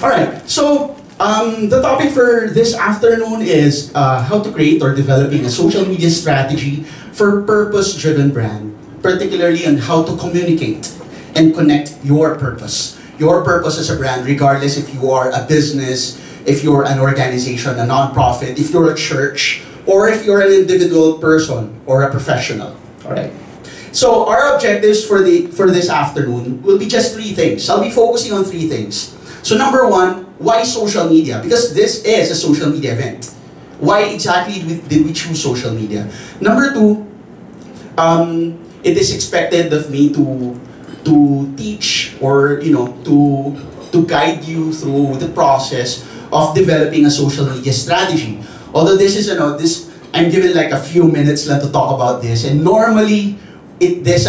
Alright, so the topic for this afternoon is how to create or developing a social media strategy for purpose-driven brand, particularly on how to communicate and connect your purpose. Your purpose as a brand, regardless if you are a business, if you're an organization, a non-profit, if you're a church, or if you're an individual person or a professional. Alright. So our objectives for this afternoon will be just three things. I'll be focusing on three things. So number one, why social media? Because this is a social media event. Why exactly did we choose social media? Number two, it is expected of me to teach or to guide you through the process of developing a social media strategy. Although this is I'm given like a few minutes lang to talk about this, and normally this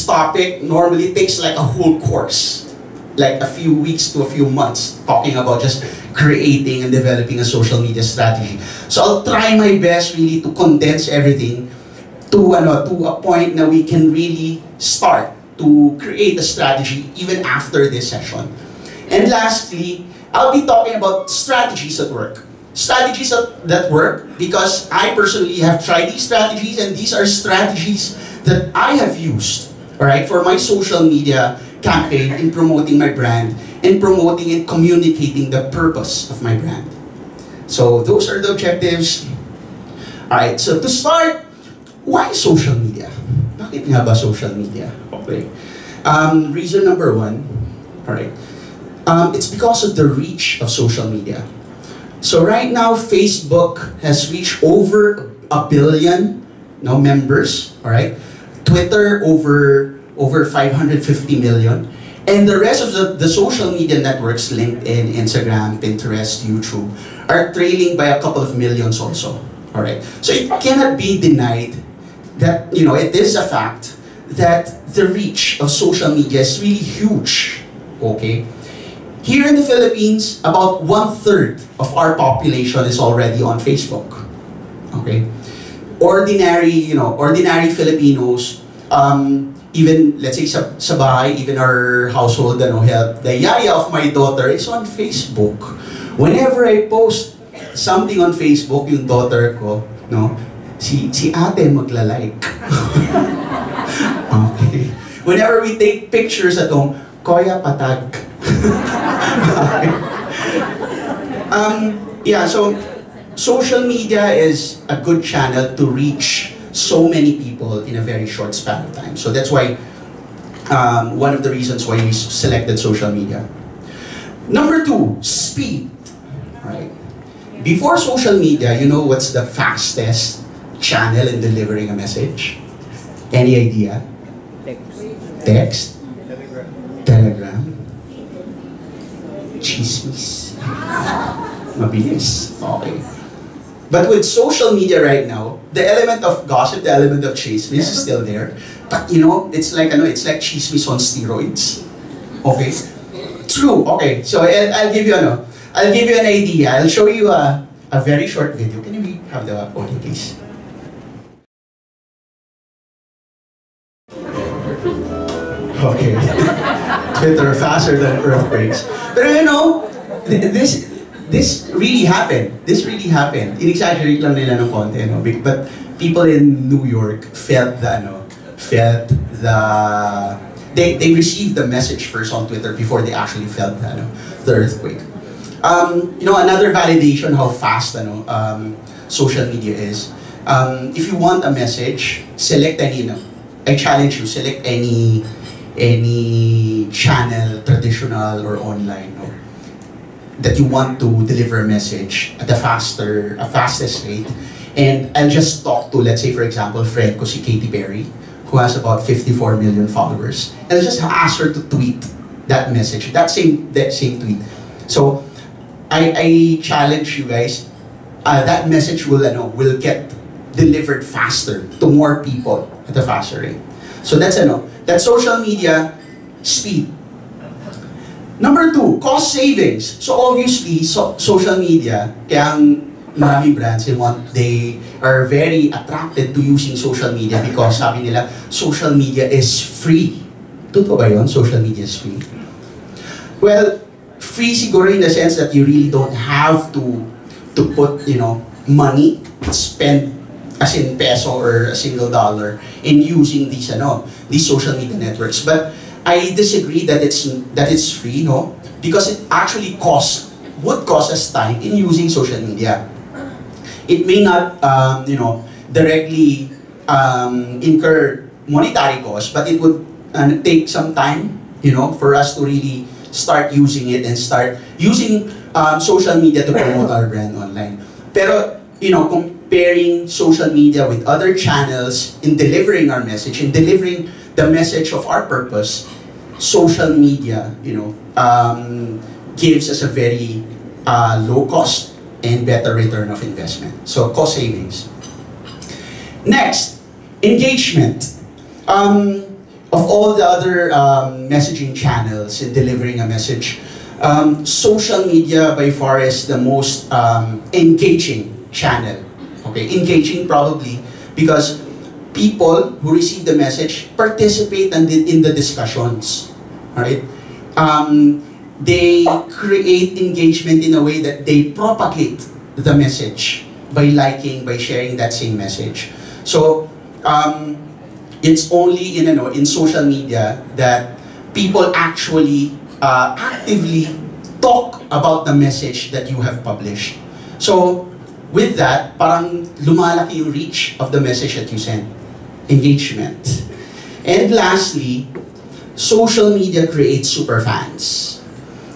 topic normally takes like a whole course, like a few weeks to a few months, talking about just creating and developing a social media strategy. So I'll try my best really to condense everything to a point that we can really start to create a strategy even after this session. And lastly, I'll be talking about strategies at work. Strategies that work because I personally have tried these strategies, and these are strategies that I have used, all right, for my social media campaign in promoting my brand and promoting and communicating the purpose of my brand. So those are the objectives. All right, so to start, why social media? Bakit nga ba social media? Okay. Reason number one, all right, it's because of the reach of social media. So right now, Facebook has reached over 1 billion members, all right? Twitter over 550 million. And the rest of the social media networks, LinkedIn, Instagram, Pinterest, YouTube, are trailing by a couple of millions also, all right? So it cannot be denied that, it is a fact that the reach of social media is really huge, okay? Here in the Philippines, about 1/3 of our population is already on Facebook. Okay, ordinary Filipinos, even let's say sa bahay, even our household help, the yaya of my daughter is on Facebook. Whenever I post something on Facebook, yung daughter ko, si ate magla-like. Okay. Whenever we take pictures at home, Koya patag. Yeah, so social media is a good channel to reach so many people in a very short span of time. So that's why one of the reasons why we selected social media. Number two, speed. Right? Before social media, what's the fastest channel in delivering a message? Any idea? Text? Telegram? Chismis. Mabilis. Okay. But with social media right now, the element of gossip, the element of chismis is still there. But it's like chismis on steroids. Okay. True. Okay. So I'll give you an idea. I'll show you a very short video. Can we have the audio, please? Okay. Twitter faster than earthquakes. But this really happened. This really happened. In-exaggerate lang nila ng konti, but people in New York they received the message first on Twitter before they actually felt the earthquake. Another validation how fast social media is. If you want a message, select any. I challenge you, select any channel, traditional or online, that you want to deliver a message at a fastest rate. And I'll just talk to, let's say for example, friend ko si Katy Perry, who has about 54 million followers. And I'll just ask her to tweet that message, that same tweet. So I challenge you guys, that message will get delivered faster to more people at a faster rate. So that's social media speed. Number two, cost savings. So obviously, social media, kaya ang maraming brands, they are very attracted to using social media because sabi nila, social media is free. Totoo ba yun? Social media is free? Well, free siguro in the sense that you really don't have to put, you know, money, spend as in peso or a single dollar in using these social media networks. But I disagree that it's free, no, because it actually would cost us time in using social media. It may not, directly incur monetary cost, but it would take some time, for us to really start using it and start using social media to promote our brand online. Pero, comparing social media with other channels in delivering our message, in delivering the message of our purpose, social media, gives us a very low cost and better return of investment. So, cost savings. Next, engagement. Of all the other messaging channels in delivering a message, social media by far is the most engaging channel. Okay, engaging probably because people who receive the message participate in the discussions. Alright? They create engagement in a way that they propagate the message by liking, by sharing that same message. So, it's only in social media that people actually actively talk about the message that you have published. So, with that, parang lumalaki yung reach of the message that you send. Engagement. And lastly, social media creates super fans.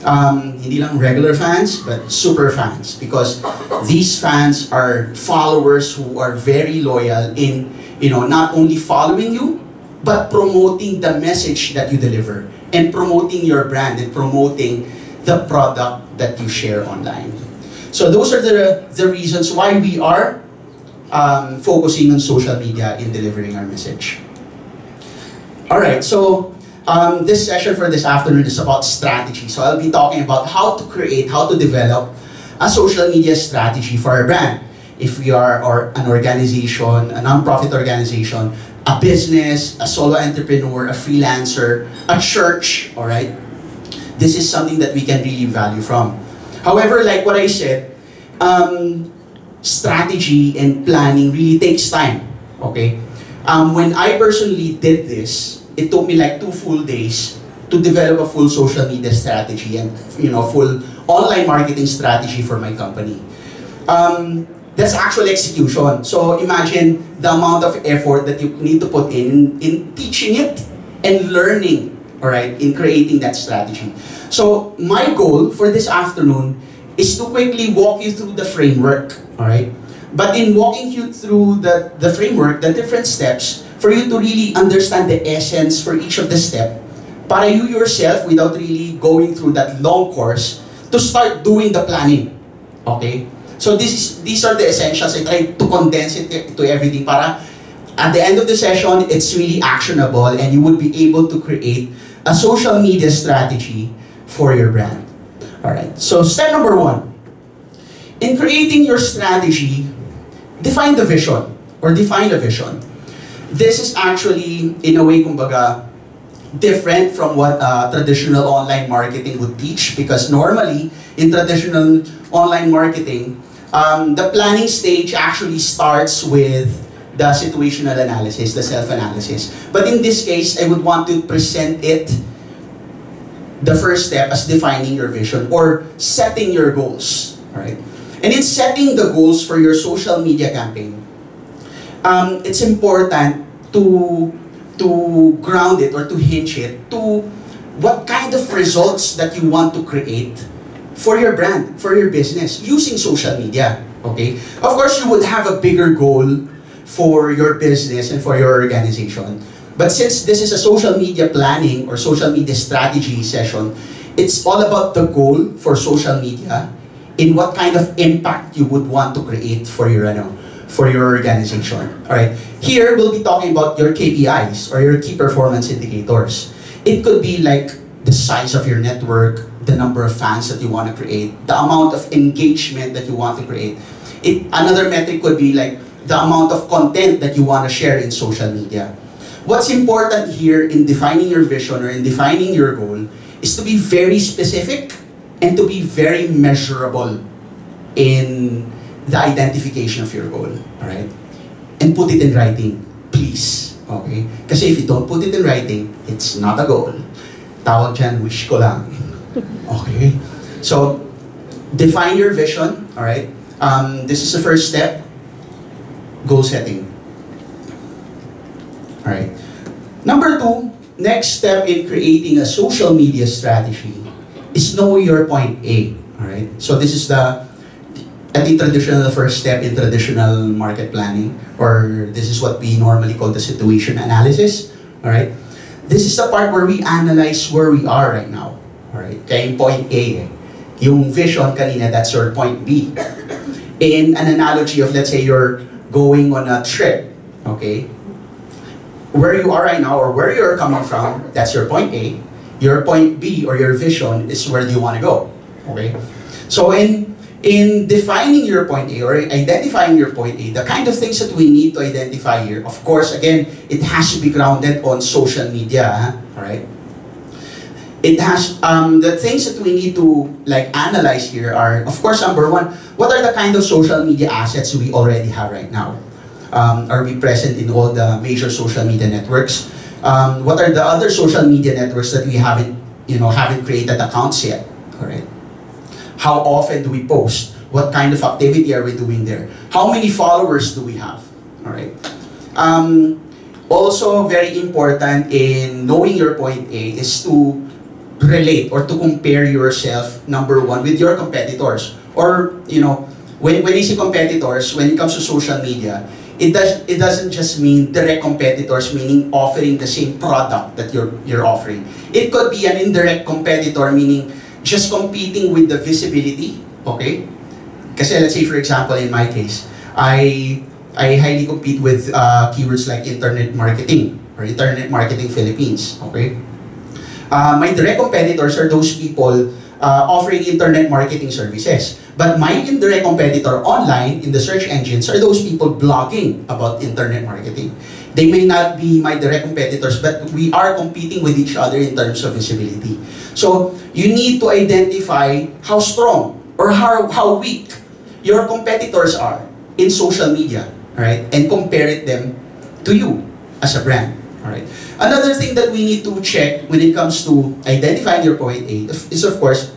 Hindi lang regular fans, but super fans, because these fans are followers who are very loyal in, not only following you, but promoting the message that you deliver, and promoting your brand, and promoting the product that you share online. So those are the reasons why we are focusing on social media in delivering our message. Alright, so this session for this afternoon is about strategy. So I'll be talking about how to create, how to develop a social media strategy for our brand. If we are an organization, a non-profit organization, a business, a solo entrepreneur, a freelancer, a church, alright? This is something that we can really value from. However, like what I said, strategy and planning really takes time, okay? When I personally did this, it took me like 2 full days to develop a full social media strategy and full online marketing strategy for my company. That's actual execution. So imagine the amount of effort that you need to put in teaching it and learning, all right, in creating that strategy. So my goal for this afternoon is to quickly walk you through the framework, all right? But in walking you through the framework, the different steps, for you to really understand the essence for each of the steps, para you yourself, without really going through that long course, to start doing the planning, okay? So these are the essentials. I tried to condense it to everything para at the end of the session, it's really actionable and you would be able to create a social media strategy for your brand. Alright, so step number 1. In creating your strategy, define the vision or define a vision. This is actually, in a way, kumbaga, different from what traditional online marketing would teach, because normally, in traditional online marketing, the planning stage actually starts with the situational analysis, the self-analysis. But in this case, I would want to present it, the first step, as defining your vision or setting your goals. Alright? And in setting the goals for your social media campaign, it's important to ground it or to hinge it to what kind of results that you want to create for your brand, for your business, using social media, okay? Of course, you would have a bigger goal for your business and for your organization. But since this is a social media planning or social media strategy session, it's all about the goal for social media, in what kind of impact you would want to create for your organization. All right. Here we'll be talking about your KPIs or your key performance indicators. It could be like the size of your network, the number of fans that you want to create, the amount of engagement that you want to create. Another metric could be like the amount of content that you want to share in social media. What's important here in defining your vision or in defining your goal is to be very specific and to be very measurable in the identification of your goal, alright? And put it in writing, please, okay? Kasi if you don't put it in writing, it's not a goal. Tawag dyan, wish ko lang, okay? So, define your vision, alright? This is the first step, goal setting. Alright. Number 2, next step in creating a social media strategy is know your point A. Alright. So this is the traditional first step in traditional market planning, or this is what we normally call the situation analysis. Alright. This is the part where we analyze where we are right now. Alright. Kaya yung point A, yung vision kanina, that's your point B. In an analogy of, let's say, you're going on a trip, okay? Where you are right now, or where you're coming from, that's your point A. Your point B, or your vision, is where do you want to go, okay? So in defining your point A, or identifying your point A, the kind of things that we need to identify here, of course, again, it has to be grounded on social media, all right? It has, the things that we need to like analyze here are, of course, number 1, what are the kind of social media assets we already have right now? Are we present in all the major social media networks? What are the other social media networks that we haven't created accounts yet? All right. How often do we post? What kind of activity are we doing there? How many followers do we have? All right. Also, very important in knowing your point A is to relate or to compare yourself, number 1, with your competitors. Or, you know, when you see competitors, when it comes to social media, it doesn't just mean direct competitors, meaning offering the same product that you're offering. It could be an indirect competitor, meaning just competing with the visibility, okay? Kasi let's say, for example, in my case, I highly compete with keywords like internet marketing or Internet Marketing Philippines, okay? My direct competitors are those people offering internet marketing services. But my indirect competitor online in the search engines are those people blogging about internet marketing. They may not be my direct competitors, but we are competing with each other in terms of visibility. So you need to identify how strong or how weak your competitors are in social media, right? And compare them to you as a brand, all right? Another thing that we need to check when it comes to identifying your point A is, of course,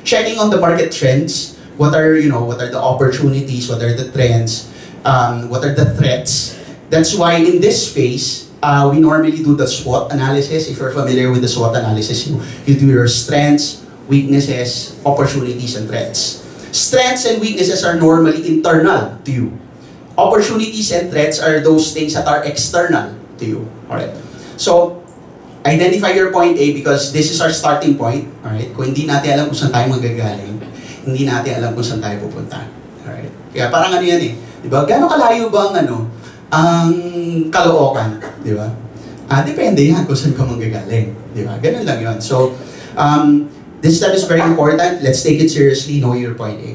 checking on the market trends. What are the opportunities? What are the trends? What are the threats? That's why in this phase, we normally do the SWOT analysis. If you're familiar with the SWOT analysis, you do your strengths, weaknesses, opportunities, and threats. Strengths and weaknesses are normally internal to you. Opportunities and threats are those things that are external to you. All right. So, identify your point A because this is our starting point. All right. Kung hindi natin alam kung saan tayo magagaling, hindi natin alam kung saan tayo pupunta. Alright? Kaya parang ano yan eh. Diba? Gano'ng kalayo ba ang Caloocan? Diba? Depende yan kung saan ka manggagaling. Diba? Ganun lang yun. So, this step is very important. Let's take it seriously. Know your point A.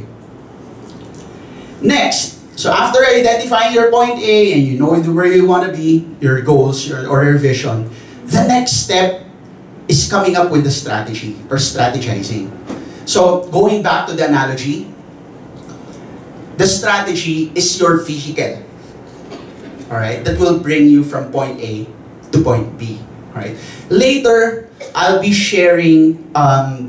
Next, so after identifying your point A and you know where you want to be, your goals or your vision, the next step is coming up with the strategy or strategizing. So, going back to the analogy, the strategy is your vehicle, all right, that will bring you from point A to point B, all right? Later, I'll be sharing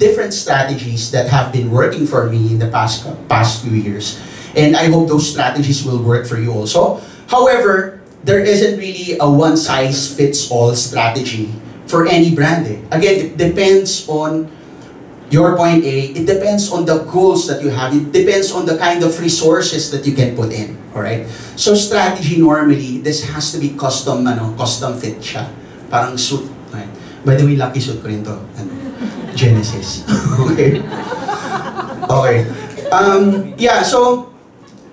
different strategies that have been working for me in the past few years, and I hope those strategies will work for you also. However, there isn't really a one-size-fits-all strategy for any brand. Again, it depends on your point A, it depends on the goals that you have. It depends on the kind of resources that you can put in. Alright? So strategy normally, this has to be custom fit siya. Parang suit. Right? By the way, lucky suit ko rin to. Genesis. Okay? Okay. Yeah, so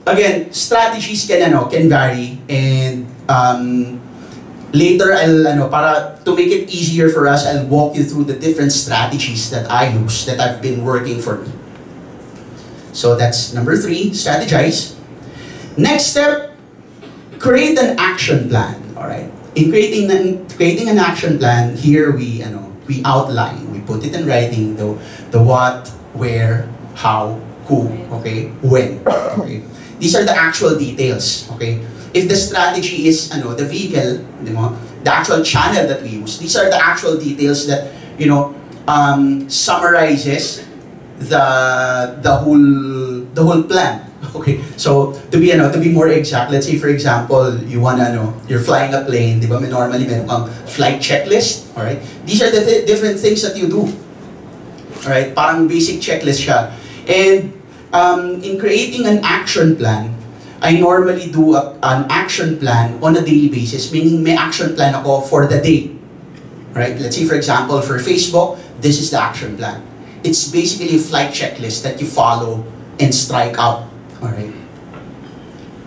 again, strategies can vary, and later, para to make it easier for us, I'll walk you through the different strategies that I use, that have been working for me. So that's number 3, strategize. Next step, create an action plan. All right. In creating an action plan, here we outline, we put it in writing, the what, where, how, who, okay, when. Okay. These are the actual details. Okay. If the strategy is the vehicle, the actual channel that we use, these are the actual details that summarizes the whole plan. Okay, so to be more exact, let's say for example, you're flying a plane, di ba? Normally meron kang flight checklist, all right? These are the different things that you do. All right, parang basic checklist siya. And in creating an action plan, I normally do an action plan on a daily basis, meaning may action plan ako for the day. Right? Let's say for example, for Facebook, this is the action plan. It's basically a flight checklist that you follow and strike out. Alright?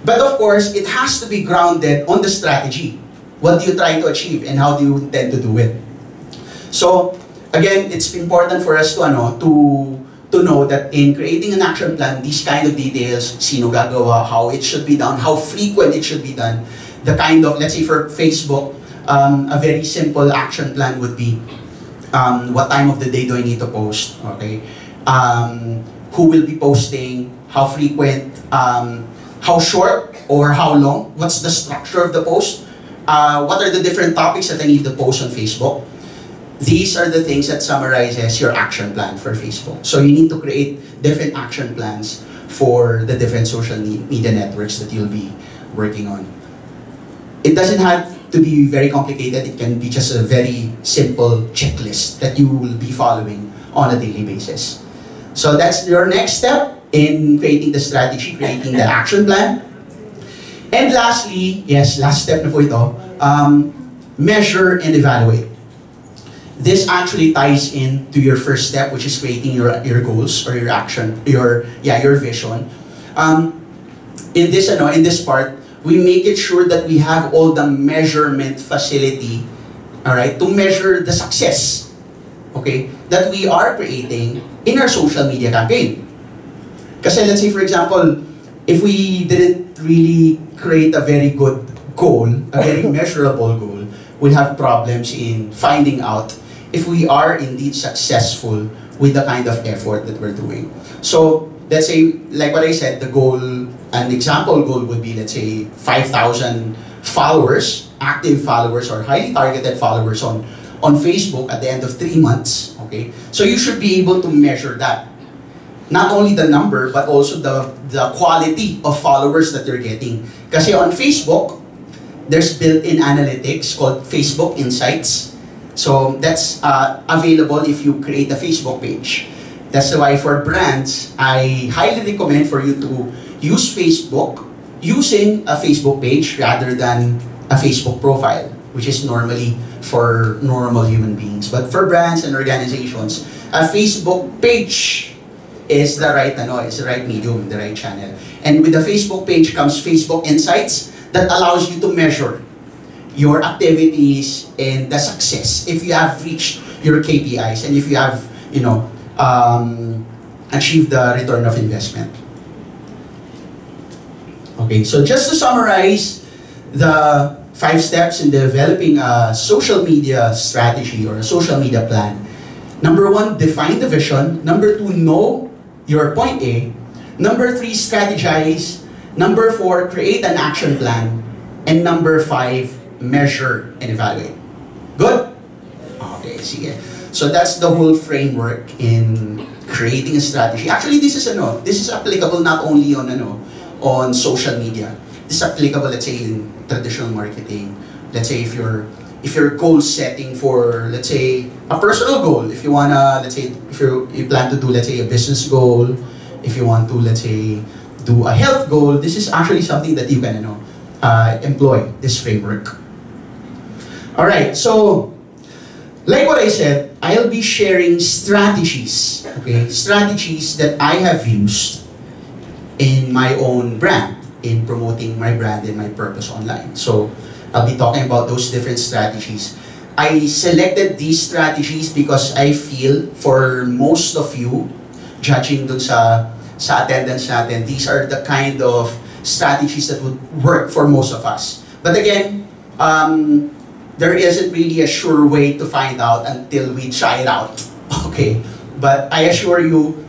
But of course, it has to be grounded on the strategy. What do you try to achieve and how do you intend to do it? So, again, it's important for us to know that in creating an action plan, these kind of details, sino gagawa, how it should be done, how frequent it should be done, the kind of, let's say for Facebook, a very simple action plan would be, what time of the day do I need to post, okay? Who will be posting, how frequent, how short or how long, what's the structure of the post, what are the different topics that I need to post on Facebook. These are the things that summarizes your action plan for Facebook. So you need to create different action plans for the different social media networks that you'll be working on. It doesn't have to be very complicated. It can be just a very simple checklist that you will be following on a daily basis. So that's your next step in creating the strategy, creating the action plan. And lastly, yes, last step na po ito, measure and evaluate. This actually ties into your first step, which is creating your goals or your action, your vision. In this part, we make it sure that we have all the measurement facility, all right, to measure the success, okay, that we are creating in our social media campaign. Kasi let's say for example, if we didn't really create a very good goal, a very measurable goal, we'll have problems in finding out if we are indeed successful with the kind of effort that we're doing. So let's say, like what I said, the goal, an example goal would be, let's say, 5,000 followers, active followers or highly targeted followers on Facebook at the end of 3 months, okay? So you should be able to measure that. Not only the number, but also the quality of followers that you're getting. Kasi on Facebook, there's built-in analytics called Facebook Insights. So that's available if you create a Facebook page. That's why for brands, I highly recommend for you to use Facebook using a Facebook page rather than a Facebook profile, which is normally for normal human beings. But for brands and organizations, a Facebook page is the right medium, the right channel. And with the Facebook page comes Facebook Insights that allows you to measure your activities and the success if you have reached your KPIs and if you have, achieved the return of investment. Okay, so just to summarize the 5 steps in developing a social media strategy or a social media plan. Number 1, define the vision. Number 2, know your point A. Number 3, strategize. Number 4, create an action plan. And number 5, measure and evaluate. Good? Okay, sige. So that's the whole framework in creating a strategy. Actually, this is applicable not only on social media. This is applicable, let's say, in traditional marketing. Let's say if you're goal setting for, let's say, a personal goal. If you wanna, let's say, if you plan to do, let's say, a business goal. If you want to, let's say, do a health goal. This is actually something that you can, employ this framework. Alright, so, like what I said, I'll be sharing strategies, okay? Strategies that I have used in my own brand, in promoting my brand and my purpose online. So, I'll be talking about those different strategies. I selected these strategies because I feel for most of you, judging dun sa attendance natin, these are the kind of strategies that would work for most of us. But again, there isn't really a sure way to find out until we try it out. Okay, but I assure you,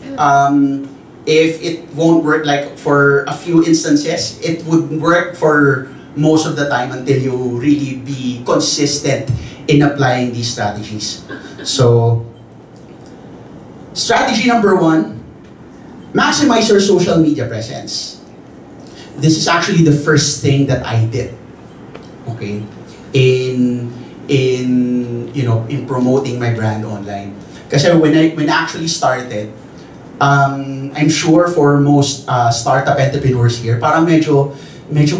If it won't work like for a few instances, it would work for most of the time until you really be consistent in applying these strategies. So, strategy number 1, maximize your social media presence. This is actually the first thing that I did, okay, in promoting my brand online. Kasi when I actually started, I'm sure for most startup entrepreneurs here, parang medyo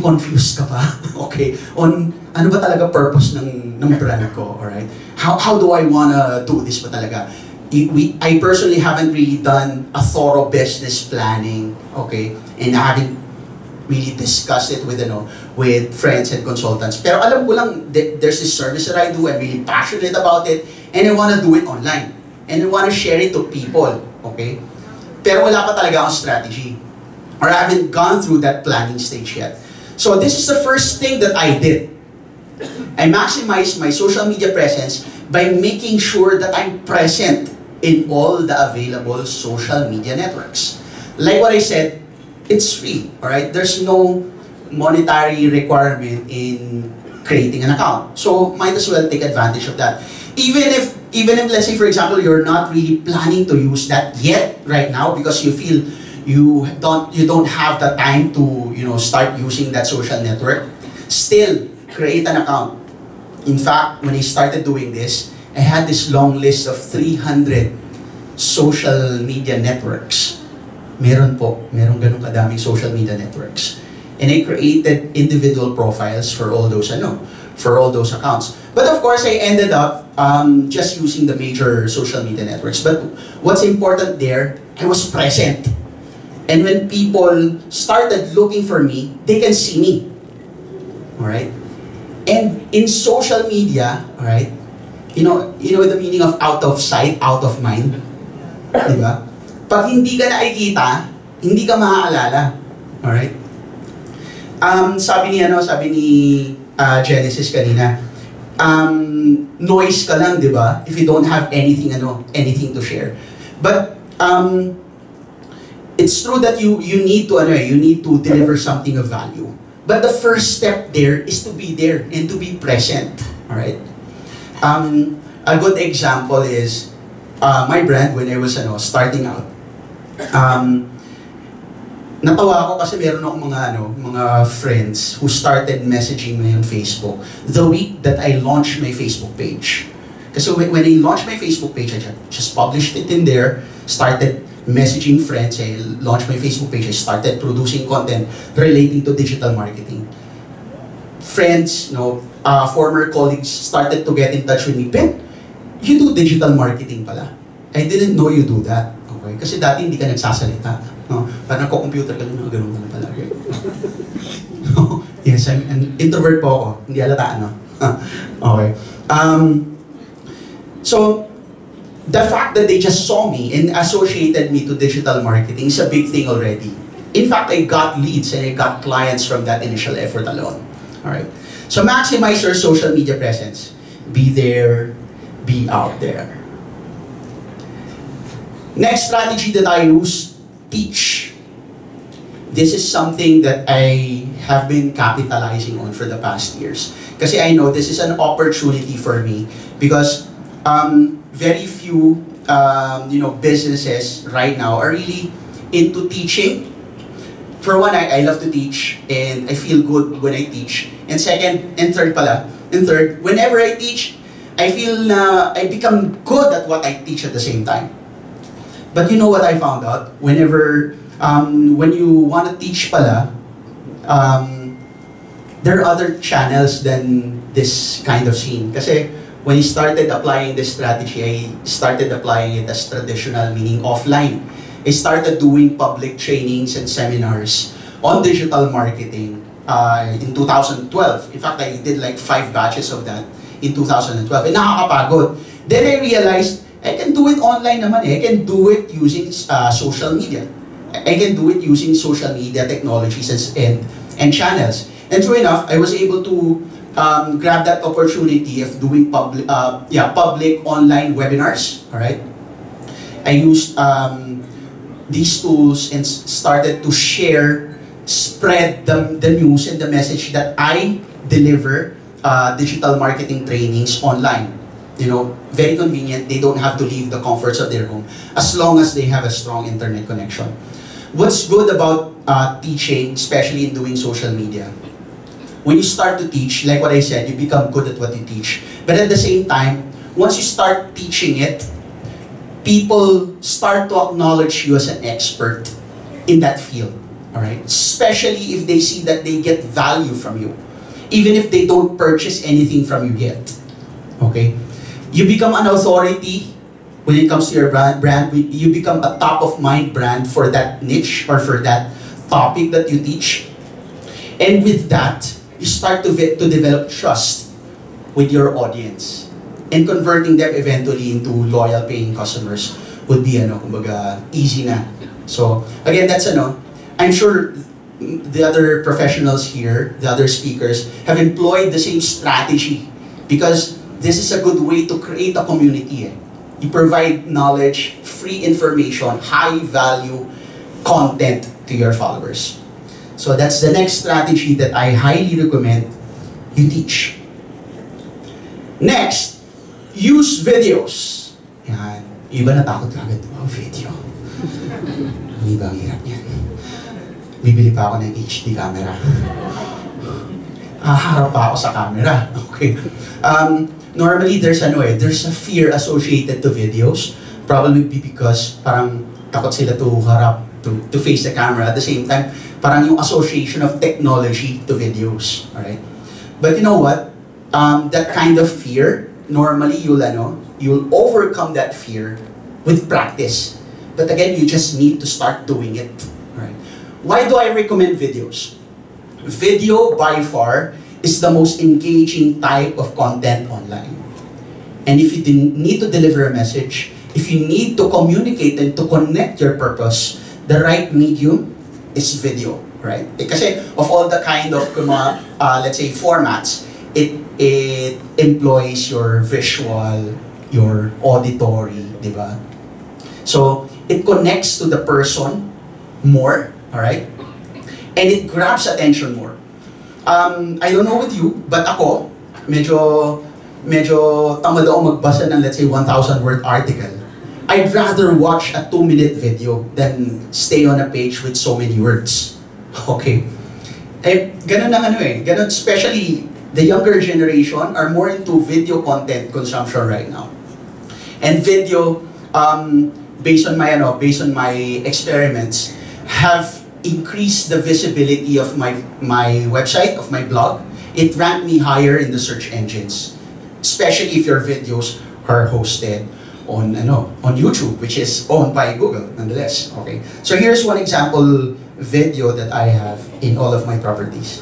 confused ka pa, okay, on ano ba talaga purpose ng brand ko, alright? How do I wanna do this ba talaga? I personally haven't really done a thorough business planning, okay, and I haven't really discussed it with friends and consultants. Pero alam ko lang, there's this service that I do, I'm really passionate about it, and I wanna do it online. And I wanna share it to people, okay? Pero wala pa talaga akong strategy. Or I haven't gone through that planning stage yet. So this is the first thing that I did. I maximized my social media presence by making sure that I'm present in all the available social media networks. Like what I said, it's free, alright? There's no monetary requirement in creating an account. So might as well take advantage of that. Even if let's say for example you're not really planning to use that yet right now because you feel you don't have the time to start using that social network, still create an account. In fact, when I started doing this, I had this long list of 300 social media networks. Meron ganun kadaming social media networks. And I created individual profiles for all those accounts. But of course, I ended up just using the major social media networks. But what's important there, I was present. And when people started looking for me, they can see me. Alright? And in social media, alright, you know the meaning of out of sight, out of mind? Diba? Pag hindi ka nakikita, hindi ka maaalala. Alright? Sabi ni Genesis kanina, noise ka lang, di ba? If you don't have anything to share. But it's true that you need to deliver something of value. But the first step there is to be there and to be present. All right. A good example is my brand when I was starting out. Natawa ako kasi meron akong mga friends who started messaging me on Facebook the week that I launched my Facebook page. Kasi when I launched my Facebook page, I just published it in there, started messaging friends, I launched my Facebook page, I started producing content relating to digital marketing. Friends, former colleagues started to get in touch with me. Ben, you do digital marketing pala. I didn't know you do that. Okay? Kasi dati hindi ka nagsasalita. No? Parang nagko-computer ka lang, gano'n ka lang palagi. Yes, I'm an introvert po ako. Hindi halata, Okay. So, the fact that they just saw me and associated me to digital marketing is a big thing already. In fact, I got leads and I got clients from that initial effort alone. Alright. So, maximize your social media presence. Be there, be out there. Next strategy that I use, teach. This is something that I have been capitalizing on for the past years. Kasi I know this is an opportunity for me because very few businesses right now are really into teaching. For one, I love to teach and I feel good when I teach. And second, and third, whenever I teach, I feel I become good at what I teach at the same time. But you know what I found out? Whenever, when you want to teach pala, there are other channels than this kind of scene. Kasi when I started applying this strategy, I started applying it as traditional, meaning offline. I started doing public trainings and seminars on digital marketing in 2012. In fact, I did like 5 batches of that in 2012. And nakakapagod. Then I realized, I can do it online naman eh. I can do it using social media. I can do it using social media technologies and channels. And true enough, I was able to grab that opportunity of doing public online webinars. All right. I used these tools and started to share, spread the news and the message that I deliver digital marketing trainings online. You know, very convenient. They don't have to leave the comforts of their home as long as they have a strong internet connection. What's good about teaching, especially in doing social media? When you start to teach, like what I said, you become good at what you teach. But at the same time, once you start teaching it, people start to acknowledge you as an expert in that field. All right? Especially if they see that they get value from you, even if they don't purchase anything from you yet. Okay? You become an authority when it comes to your brand. You become a top-of-mind brand for that niche or for that topic that you teach. And with that, you start to develop trust with your audience. And converting them eventually into loyal paying customers would be kumbaga, easy na. So, again, that's I'm sure the other professionals here, the other speakers, have employed the same strategy because this is a good way to create a community. You provide knowledge, free information, high value content to your followers. So that's the next strategy that I highly recommend you teach. Next, use videos. Yan. Iba natakot agad. Oh, video. Hindi ba ang hirap yan? Bibili pa ako ng HD camera. Harap pa ako sa camera. Okay. Normally, there's a fear associated to videos. Probably because parang takot sila to harap, to face the camera. At the same time, parang yung association of technology to videos. Alright? But you know what? That kind of fear, normally you'll overcome that fear with practice. But again, you just need to start doing it. Alright? Why do I recommend videos? Video, by far, is the most engaging type of content online. And if you need to deliver a message, if you need to communicate and to connect your purpose, the right medium is video, right? Kasi of all the kind of, let's say, formats, it employs your visual, your auditory, di ba? So, it connects to the person more, alright? And it grabs attention more. I don't know with you, but ako, medyo tamad ako magbasa ng, let's say, 1,000-word article. I'd rather watch a 2-minute video than stay on a page with so many words. Okay? Eh, ganun ang ganun, especially the younger generation are more into video content consumption right now. And video, based on my experiments, have increased the visibility of my website, of my blog. It ranked me higher in the search engines, especially if your videos are hosted on YouTube, which is owned by Google, nonetheless. Okay, so here's one example video that I have in all of my properties.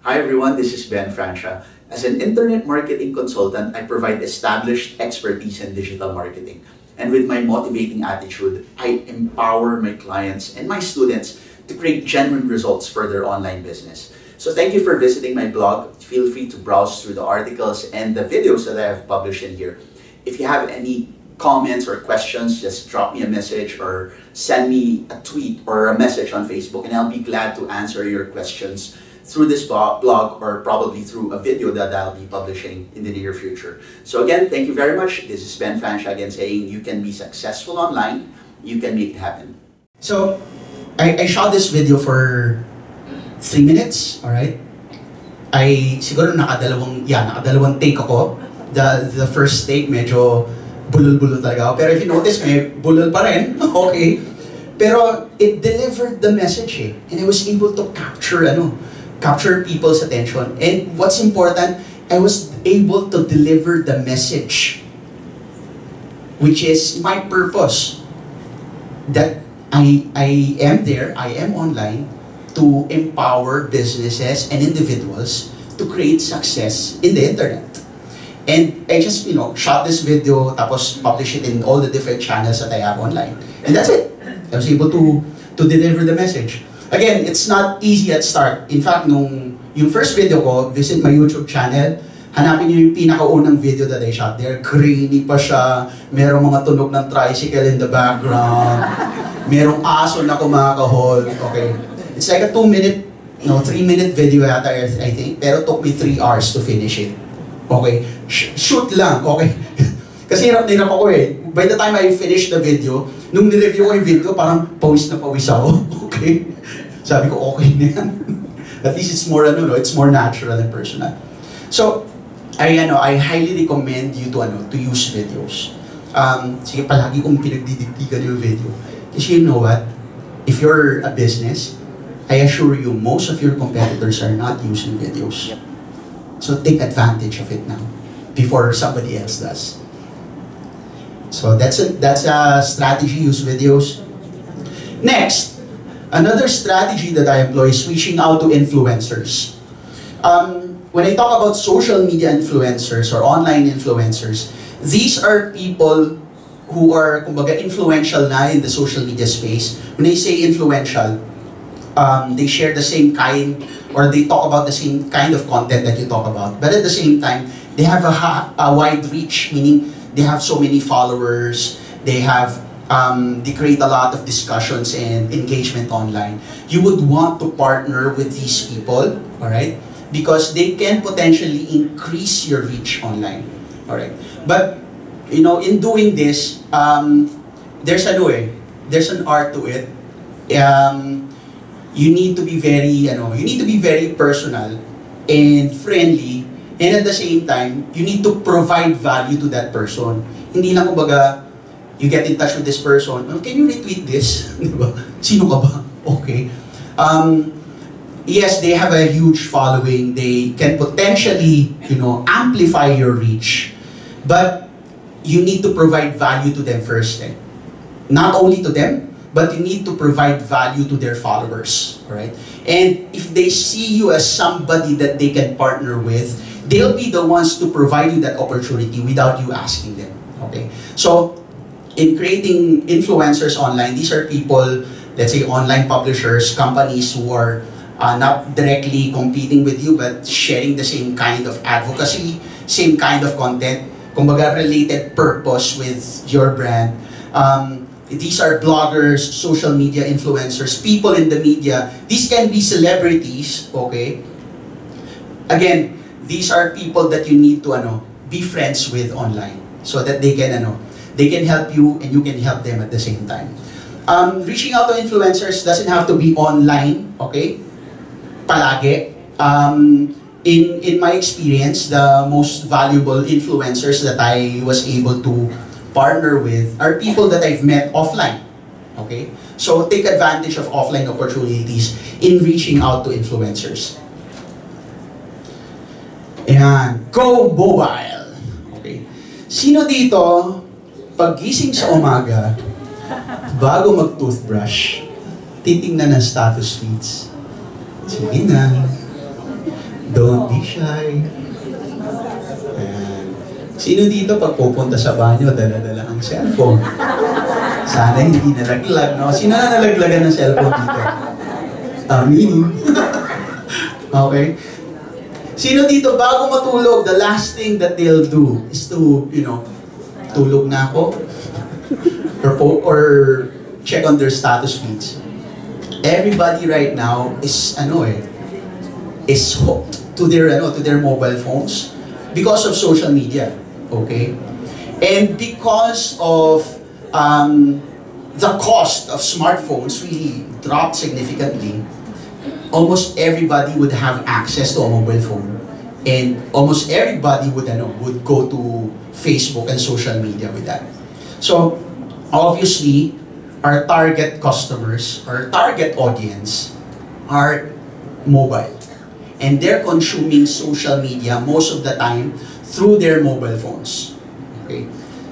Hi everyone, this is Ben Francia. As an internet marketing consultant, I provide established expertise in digital marketing. And with my motivating attitude, I empower my clients and my students to create genuine results for their online business. So thank you for visiting my blog. Feel free to browse through the articles and the videos that I have published in here. If you have any comments or questions, just drop me a message or send me a tweet or a message on Facebook, and I'll be glad to answer your questions through this blog or probably through a video that I'll be publishing in the near future. So again, thank you very much. This is Ben Francia again saying you can be successful online, you can make it happen. So I shot this video for 3 minutes, alright? Siguro nakadalawang take ako. The first take medyo bulol-bulol talaga ako. Pero if you notice, may bulol pa rin. Okay. Pero it delivered the message and I was able to capture people's attention. And what's important, I was able to deliver the message, which is my purpose, that I am there, I am online to empower businesses and individuals to create success in the internet. And I just, shot this video, tapos publish it in all the different channels that I have online. And that's it. I was able to deliver the message. Again, it's not easy at start. In fact, yung first video ko, visit my YouTube channel, Hanapin niyo yung pinakaunang video that I shot there. Grainy pa siya. Merong mga tunog ng tricycle in the background. Merong aso na kumakahol. Okay. It's like a 2-minute, no, 3-minute video yata, I think. Pero took me 3 hours to finish it. Okay. Shoot lang. Okay. Kasi hirap na hirap ako eh. By the time I finished the video, nung nireview ko yung video, parang pawis na pawis ako. Okay. Sabi ko, okay na yan. At least it's more, it's more natural and personal. So, I highly recommend you to use videos. Sige, palagi kong pinagdidiktikan yung video. Kasi you know what? If you're a business, I assure you, most of your competitors are not using videos. So take advantage of it now, before somebody else does. So that's a strategy, use videos. Next, another strategy that I employ is reaching out to influencers. When I talk about social media influencers or online influencers, these are people who are, kumbaga, influential na in the social media space. When I say influential, they share the same kind, or they talk about the same kind of content that you talk about. But at the same time, they have a wide reach, meaning they have so many followers, they create a lot of discussions and engagement online. You would want to partner with these people, alright? Because they can potentially increase your reach online. Alright? But, in doing this, there's an art to it. You need to be very personal and friendly, and at the same time, you need to provide value to that person. Hindi lang kumbaga, you get in touch with this person, can you retweet this? Diba? Sino ka ba? Okay. Yes, they have a huge following. They can potentially, amplify your reach. But you need to provide value to them first. Not only to them, but you need to provide value to their followers. Right? And if they see you as somebody that they can partner with, they'll be the ones to provide you that opportunity without you asking them. Okay? So, in creating influencers online, these are people, let's say online publishers, companies who are not directly competing with you, but sharing the same kind of advocacy, same kind of content, kumbaga related purpose with your brand. These are bloggers, social media influencers, people in the media. These can be celebrities, okay? Again, these are people that you need to be friends with online, so that they can help you and you can help them at the same time. Reaching out to influencers doesn't have to be online, okay? Palagi. In my experience, the most valuable influencers that I was able to partner with are people that I've met offline. Okay? So take advantage of offline opportunities in reaching out to influencers. Ayan. Go mobile! Okay. Sino dito, paggising sa umaga, bago mag-toothbrush, titingnan ng status feeds? Sige na. Don't be shy. Ayan. Sino dito pag pupunta sa banyo, dala-dala ang cellphone? Sana hindi nalaglag, no? Sino na nalaglagan ng cellphone dito? Amin. Okay. Sino dito bago matulog, the last thing that they'll do is to, tulog na ako? Or check on their status feeds. Everybody right now is hooked to their mobile phones because of social media, okay? And because of the cost of smartphones really dropped significantly, almost everybody would have access to a mobile phone, and almost everybody would go to Facebook and social media with that. So obviously, our target customers, our target audience, are mobile. And they're consuming social media most of the time through their mobile phones. Okay?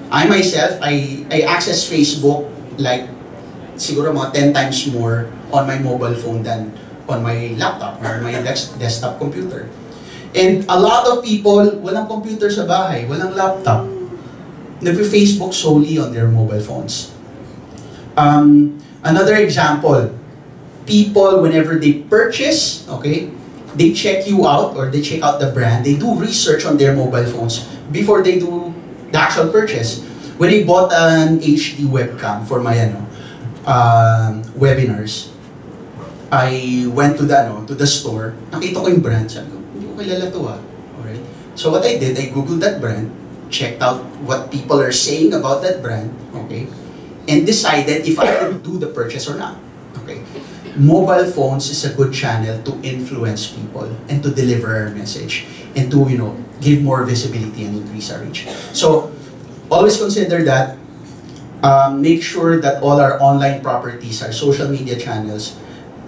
I myself, I access Facebook like siguro mga 10 times more on my mobile phone than on my laptop or my desktop computer. And a lot of people, walang computer sa bahay, walang laptop. Nag-Facebook solely on their mobile phones. Another example, people, whenever they purchase, okay, they check you out or they check out the brand, they do research on their mobile phones before they do the actual purchase. When I bought an HD webcam for my webinars, I went to the store, nakita ko yung brand, sabi ko, hindi ko kilala to Alright? So what I did, I googled that brand, checked out what people are saying about that brand, okay? And decided if I could do the purchase or not, okay? Mobile phones is a good channel to influence people and to deliver our message and to, give more visibility and increase our reach. So, always consider that. Make sure that all our online properties, our social media channels,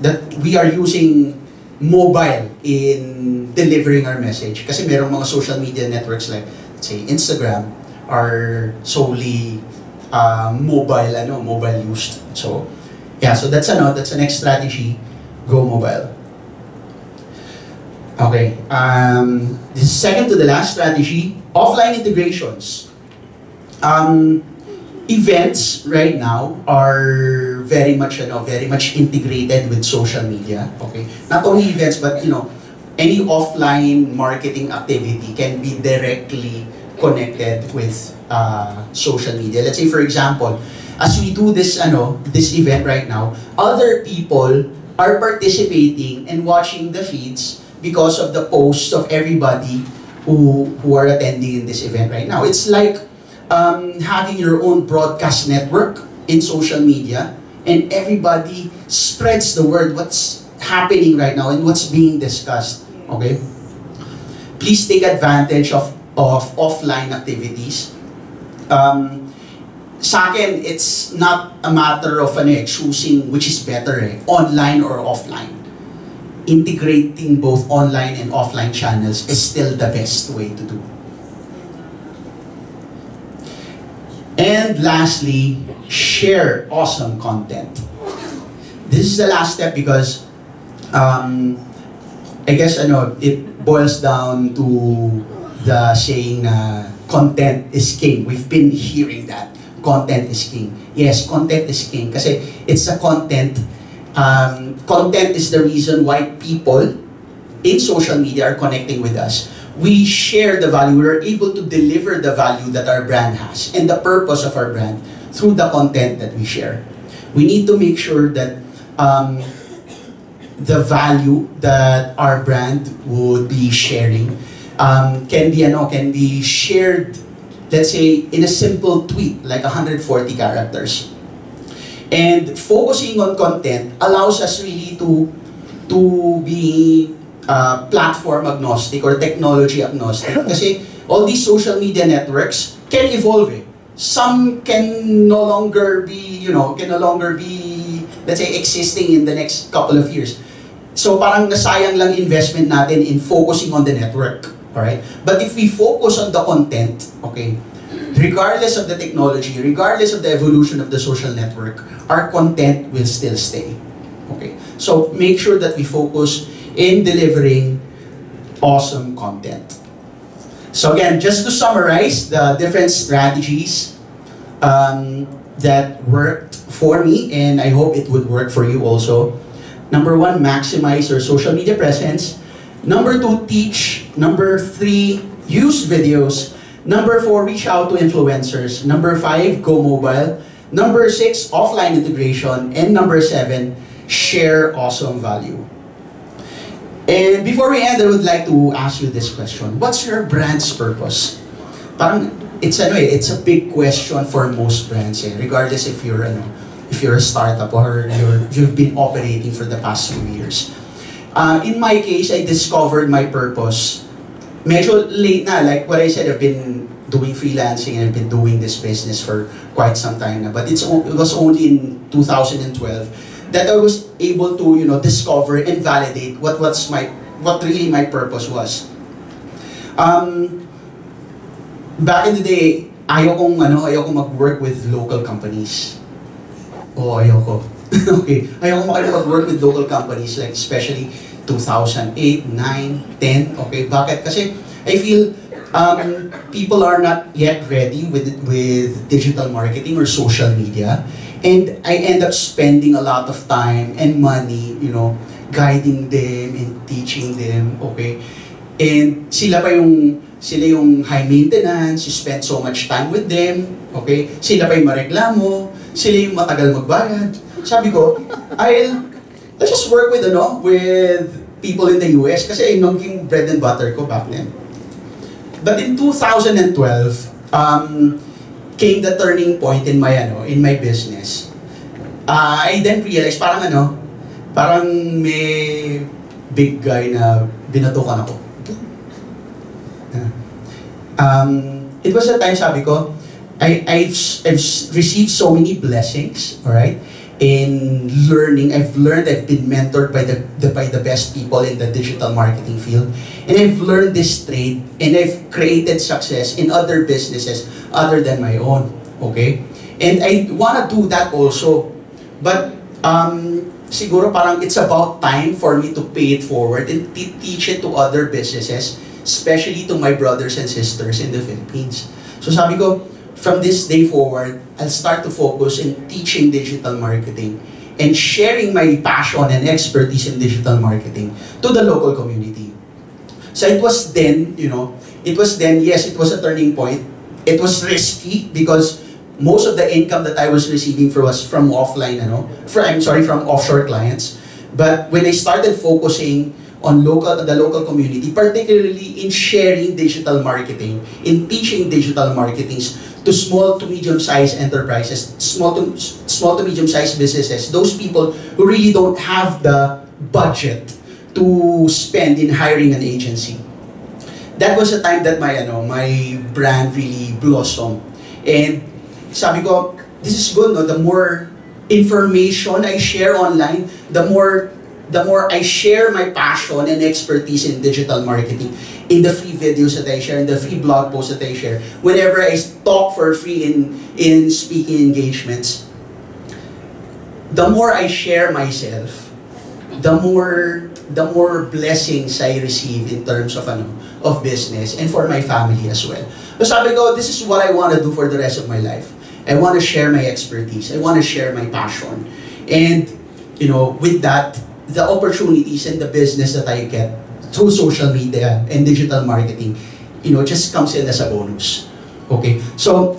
that we are using mobile in delivering our message. Kasi merong mga social media networks like, let's say, Instagram are solely mobile used. So, yeah, so that's the next strategy, go mobile. Okay, the second to the last strategy, offline integrations. Events right now are very much integrated with social media. Okay, not only events, but any offline marketing activity can be directly connected with social media. Let's say, for example, as we do this event right now, other people are participating and watching the feeds because of the posts of everybody who are attending in this event right now. It's like having your own broadcast network in social media, and everybody spreads the word what's happening right now and what's being discussed. Okay, please take advantage of offline activities. Sa akin, it's not a matter of choosing which is better, online or offline. Integrating both online and offline channels is still the best way to do. And lastly, share awesome content. This is the last step because I guess it boils down to the saying content is king. We've been hearing that. Content is king. Yes, content is king kasi it's a content. Content is the reason why people in social media are connecting with us. We share the value, we're able to deliver the value that our brand has and the purpose of our brand through the content that we share. We need to make sure that the value that our brand would be sharing can be shared, let's say, in a simple tweet, like 140 characters. And focusing on content allows us really to be platform agnostic or technology agnostic. Kasi all these social media networks can evolve. Some can no longer be, let's say, existing in the next couple of years. So parang nasayang lang investment natin in focusing on the network. Alright? But if we focus on the content, okay, regardless of the technology, regardless of the evolution of the social network, our content will still stay. Okay? So make sure that we focus in delivering awesome content. So again, just to summarize the different strategies that worked for me, and I hope it would work for you also. Number 1, maximize your social media presence. Number 2, teach. Number 3, use videos. Number 4, reach out to influencers. Number 5, go mobile. Number 6, offline integration. And number 7, share awesome value. And before we end, I would like to ask you this question. What's your brand's purpose? Parang, it's a big question for most brands, regardless if you're a startup or you've been operating for the past few years. In my case, I discovered my purpose medyo late na. Like what I said, I've been doing freelancing and I've been doing this business for quite some time now. But it was only in 2012 that I was able to, discover and validate what really my purpose was. Back in the day, ayokong mag-work with local companies. Oh, ayoko. Okay, ayoko mag-work with local companies, like especially 2008, 9, 10. Okay, bakit? Kasi I feel people are not yet ready with digital marketing or social media. And I end up spending a lot of time and money, guiding them and teaching them, okay? And sila yung high maintenance, you spend so much time with them, okay? Sila pa yung mareklamo, sila yung matagal magbayad. Sabi ko, I'll just work with people in the US kasi yung naging bread and butter ko back then. But in 2012, came the turning point in my business. I then realized parang may big guy na binatukan ako. It was a time, sabi ko, I've received so many blessings, alright? In learning, I've been mentored by the best people in the digital marketing field. And I've learned this trade, and I've created success in other businesses other than my own, okay? And I wanna do that also. But, siguro parang it's about time for me to pay it forward and teach it to other businesses, especially to my brothers and sisters in the Philippines. So sabi ko, from this day forward, I'll start to focus in teaching digital marketing and sharing my passion and expertise in digital marketing to the local community. So it was then, yes, it was a turning point. It was risky because most of the income that I was receiving was from offline, from offshore clients. But when I started focusing on the local community, particularly in sharing digital marketing, in teaching digital marketing to small to medium-sized enterprises, small to medium-sized businesses, those people who really don't have the budget to spend in hiring an agency. That was the time that my brand really blossomed. And sabi ko, this is good, no? The more information I share online, the more I share my passion and expertise in digital marketing, in the free videos that I share, in the free blog posts that I share, whenever I talk for free in speaking engagements, the more I share myself, the more blessings I receive in terms of business and for my family as well. So sabi ko, this is what I want to do for the rest of my life. I want to share my expertise. I want to share my passion. And, with that, the opportunities and the business that I get through social media and digital marketing, just comes in as a bonus. Okay, so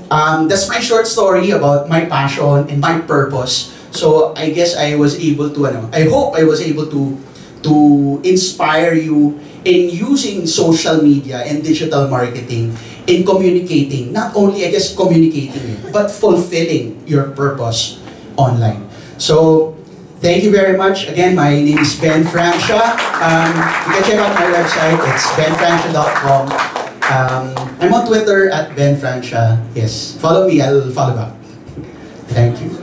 that's my short story about my passion and my purpose. So I guess I was able to, I hope I was able to inspire you in using social media and digital marketing in communicating, not only communicating, but fulfilling your purpose online. So thank you very much. Again, my name is Ben Francia. You can check out my website. It's benfrancia.com. I'm on Twitter at Ben Francia. Yes, follow me. I'll follow back. Thank you.